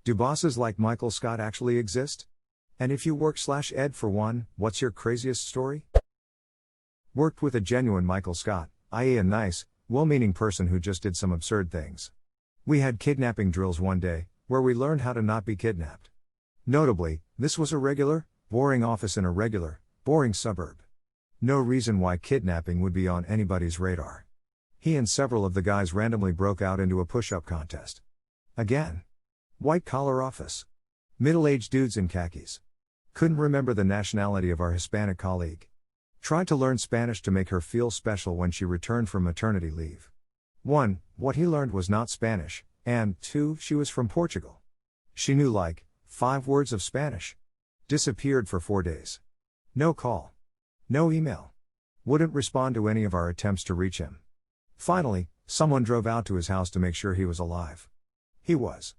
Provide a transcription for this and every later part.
Do bosses like Michael Scott actually exist? And if you work/ed for one, what's your craziest story? Worked with a genuine Michael Scott, i.e. a nice, well-meaning person who just did some absurd things. We had kidnapping drills one day, where we learned how to not be kidnapped. Notably, this was a regular, boring office in a regular, boring suburb. No reason why kidnapping would be on anybody's radar. He and several of the guys randomly broke out into a push-up contest. Again. White-collar office. Middle-aged dudes in khakis. Couldn't remember the nationality of our Hispanic colleague. Tried to learn Spanish to make her feel special when she returned from maternity leave. 1. What he learned was not Spanish, and 2. She was from Portugal. She knew like 5 words of Spanish. Disappeared for 4 days. No call. No email. Wouldn't respond to any of our attempts to reach him. Finally, someone drove out to his house to make sure he was alive. He was.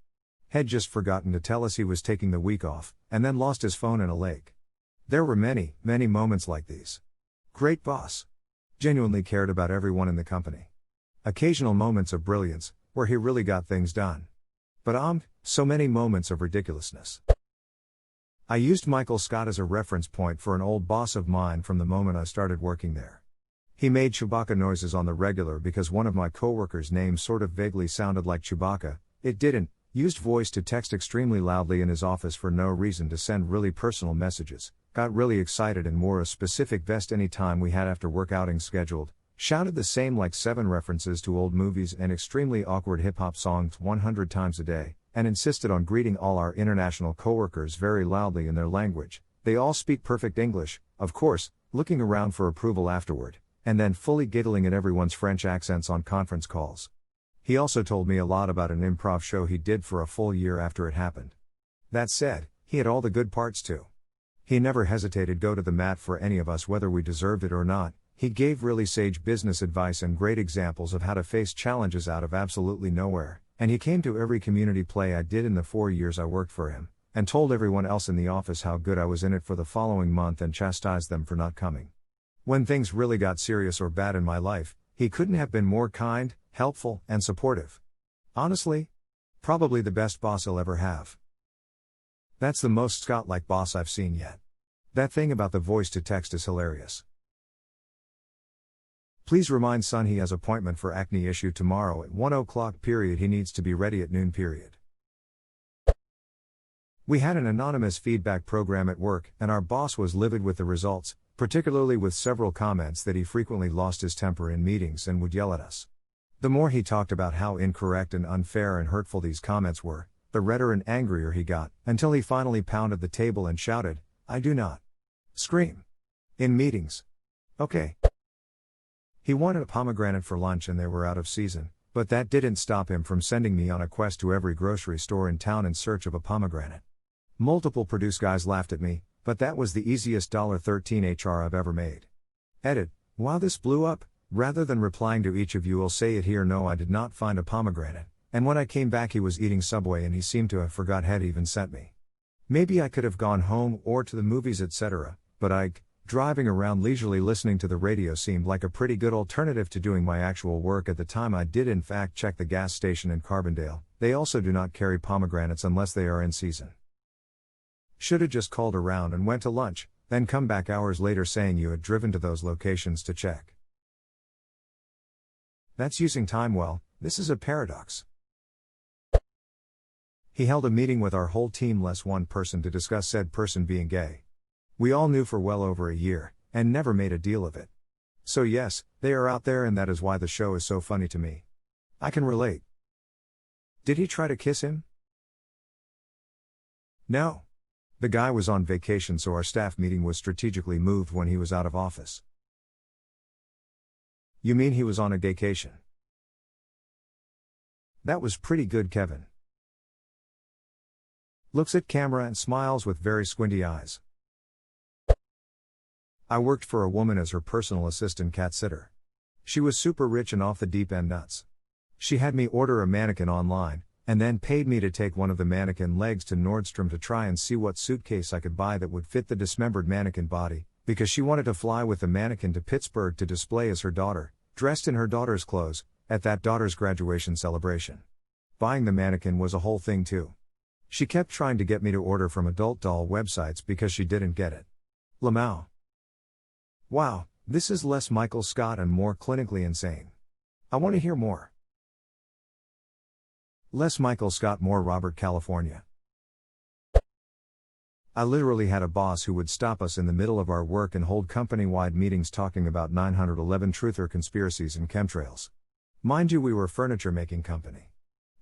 Had just forgotten to tell us he was taking the week off, and then lost his phone in a lake. There were many, many moments like these. Great boss. Genuinely cared about everyone in the company. Occasional moments of brilliance, where he really got things done. But so many moments of ridiculousness. I used Michael Scott as a reference point for an old boss of mine from the moment I started working there. He made Chewbacca noises on the regular because one of my coworkers' names sort of vaguely sounded like Chewbacca. It didn't. Used voice to text extremely loudly in his office for no reason to send really personal messages. Got really excited and wore a specific vest any time we had after work outings scheduled. Shouted the same like 7 references to old movies and extremely awkward hip-hop songs 100 times a day, and insisted on greeting all our international coworkers very loudly in their language. They all speak perfect English, of course, looking around for approval afterward, and then fully giggling at everyone's French accents on conference calls. He also told me a lot about an improv show he did for a full year after it happened. That said, he had all the good parts too. He never hesitated to go to the mat for any of us whether we deserved it or not. He gave really sage business advice and great examples of how to face challenges out of absolutely nowhere, and he came to every community play I did in the 4 years I worked for him, and told everyone else in the office how good I was in it for the following month and chastised them for not coming. When things really got serious or bad in my life, he couldn't have been more kind, helpful, and supportive. Honestly, probably the best boss he'll ever have. That's the most Scott-like boss I've seen yet. That thing about the voice to text is hilarious. Please remind son he has appointment for acne issue tomorrow at 1 o'clock period. He needs to be ready at noon period. We had an anonymous feedback program at work, and our boss was livid with the results, particularly with several comments that he frequently lost his temper in meetings and would yell at us. The more he talked about how incorrect and unfair and hurtful these comments were, the redder and angrier he got, until he finally pounded the table and shouted, "I do not scream in meetings. Okay." He wanted a pomegranate for lunch and they were out of season, but that didn't stop him from sending me on a quest to every grocery store in town in search of a pomegranate. Multiple produce guys laughed at me, but that was the easiest $13 HR I've ever made. Edit, wow, this blew up. Rather than replying to each of you, I'll say it here. No, I did not find a pomegranate, and when I came back he was eating Subway and he seemed to have forgot had even sent me. Maybe I could have gone home or to the movies etc., but driving around leisurely listening to the radio seemed like a pretty good alternative to doing my actual work at the time. I did in fact check the gas station in Carbondale. They also do not carry pomegranates unless they are in season. Shoulda just called around and went to lunch, then come back hours later saying you had driven to those locations to check. That's using time well. This is a paradox. He held a meeting with our whole team less one person to discuss said person being gay. We all knew for well over a year, and never made a deal of it. So yes, they are out there and that is why the show is so funny to me. I can relate. Did he try to kiss him? No. The guy was on vacation so our staff meeting was strategically moved when he was out of office. You mean he was on a gaycation? That was pretty good, Kevin. Looks at camera and smiles with very squinty eyes. I worked for a woman as her personal assistant cat sitter. She was super rich and off the deep end nuts. She had me order a mannequin online, and then paid me to take one of the mannequin legs to Nordstrom to try and see what suitcase I could buy that would fit the dismembered mannequin body, because she wanted to fly with the mannequin to Pittsburgh to display as her daughter, dressed in her daughter's clothes, at that daughter's graduation celebration. Buying the mannequin was a whole thing too. She kept trying to get me to order from adult doll websites because she didn't get it. Lamau. Wow, this is less Michael Scott and more clinically insane. I want to hear more. Less Michael Scott, more Robert, California. I literally had a boss who would stop us in the middle of our work and hold company-wide meetings talking about 911 truther conspiracies and chemtrails. Mind you, we were a furniture-making company.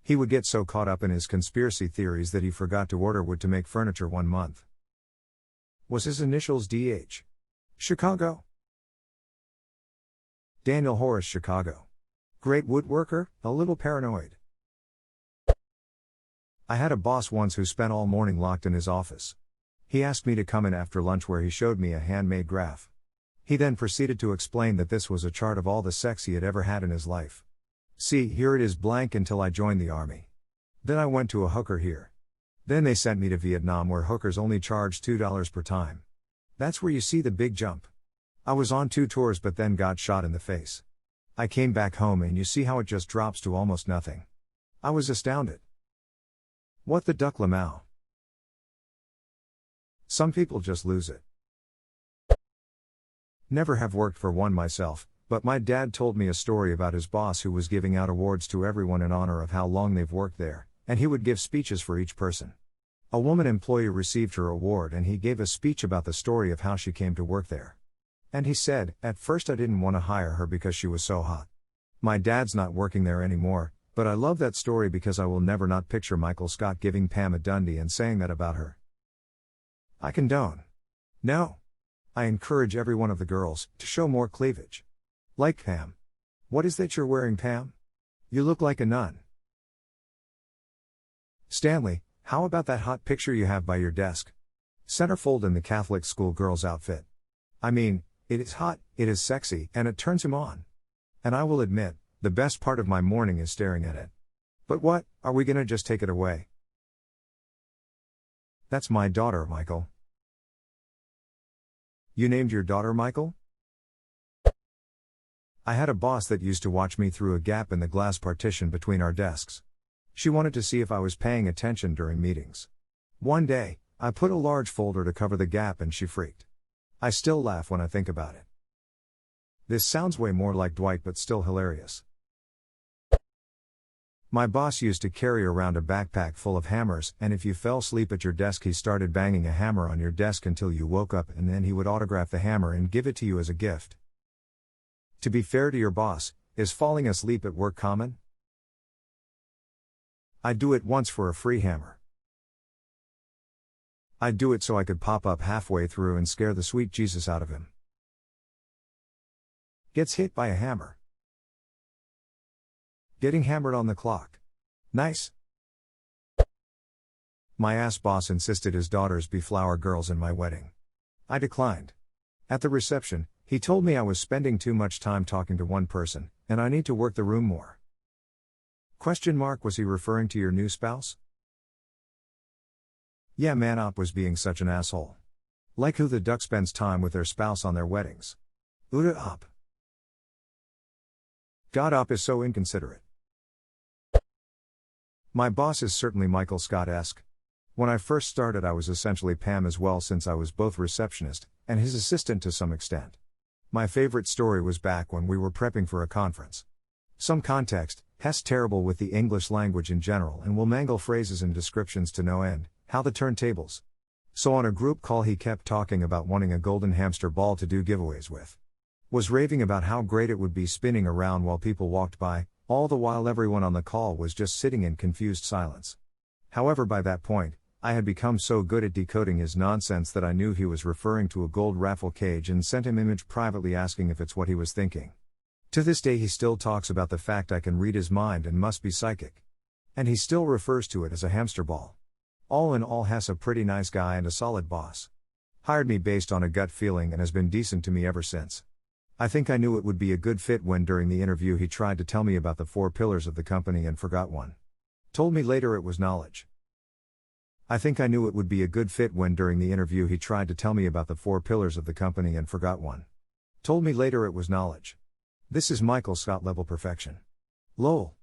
He would get so caught up in his conspiracy theories that he forgot to order wood to make furniture one month. Was his initials DH? Chicago? Daniel Horace, Chicago. Great woodworker, a little paranoid. I had a boss once who spent all morning locked in his office. He asked me to come in after lunch where he showed me a handmade graph. He then proceeded to explain that this was a chart of all the sex he had ever had in his life. See, here it is blank until I joined the army. Then I went to a hooker here. Then they sent me to Vietnam where hookers only charge $2 per time. That's where you see the big jump. I was on 2 tours but then got shot in the face. I came back home and you see how it just drops to almost nothing. I was astounded. What the duck, Lamau? Some people just lose it. Never have worked for one myself, but my dad told me a story about his boss who was giving out awards to everyone in honor of how long they've worked there, and he would give speeches for each person. A woman employee received her award and he gave a speech about the story of how she came to work there. And he said, "At first I didn't want to hire her because she was so hot. My dad's not working there anymore, but I love that story because I will never not picture Michael Scott giving Pam a Dundee and saying that about her." I condone. No. I encourage every one of the girls to show more cleavage. Like Pam. What is that you're wearing, Pam? You look like a nun. Stanley, how about that hot picture you have by your desk? Centerfold in the Catholic school girl's outfit. I mean, it is hot, it is sexy, and it turns him on. And I will admit, the best part of my morning is staring at it. But what, are we gonna just take it away? That's my daughter, Michael. You named your daughter Michael? I had a boss that used to watch me through a gap in the glass partition between our desks. She wanted to see if I was paying attention during meetings. One day, I put a large folder to cover the gap and she freaked. I still laugh when I think about it. This sounds way more like Dwight but still hilarious. My boss used to carry around a backpack full of hammers, and if you fell asleep at your desk he started banging a hammer on your desk until you woke up, and then he would autograph the hammer and give it to you as a gift. To be fair to your boss, is falling asleep at work common? I'd do it once for a free hammer. I'd do it so I could pop up halfway through and scare the sweet Jesus out of him. Gets hit by a hammer. Getting hammered on the clock. Nice. My ass boss insisted his daughters be flower girls in my wedding. I declined. At the reception, he told me I was spending too much time talking to one person, and I need to work the room more. Question mark, was he referring to your new spouse? Yeah, man, Op was being such an asshole. Like who the duck spends time with their spouse on their weddings. Uda Op. God, Op is so inconsiderate. My boss is certainly Michael Scott-esque. When I first started I was essentially Pam as well, since I was both receptionist and his assistant to some extent. My favorite story was back when we were prepping for a conference. Some context, Hess terrible with the English language in general and will mangle phrases and descriptions to no end, how the turntables. So on a group call he kept talking about wanting a golden hamster ball to do giveaways with. Was raving about how great it would be spinning around while people walked by, all the while everyone on the call was just sitting in confused silence. However, by that point, I had become so good at decoding his nonsense that I knew he was referring to a gold raffle cage and sent him image privately asking if it's what he was thinking. To this day he still talks about the fact I can read his mind and must be psychic. And he still refers to it as a hamster ball. All in all, Hess a pretty nice guy and a solid boss. Hired me based on a gut feeling and has been decent to me ever since. I think I knew it would be a good fit when during the interview he tried to tell me about the 4 pillars of the company and forgot one. Told me later it was knowledge. I think I knew it would be a good fit when during the interview he tried to tell me about the 4 pillars of the company and forgot one. Told me later it was knowledge. This is Michael Scott level perfection. Lol.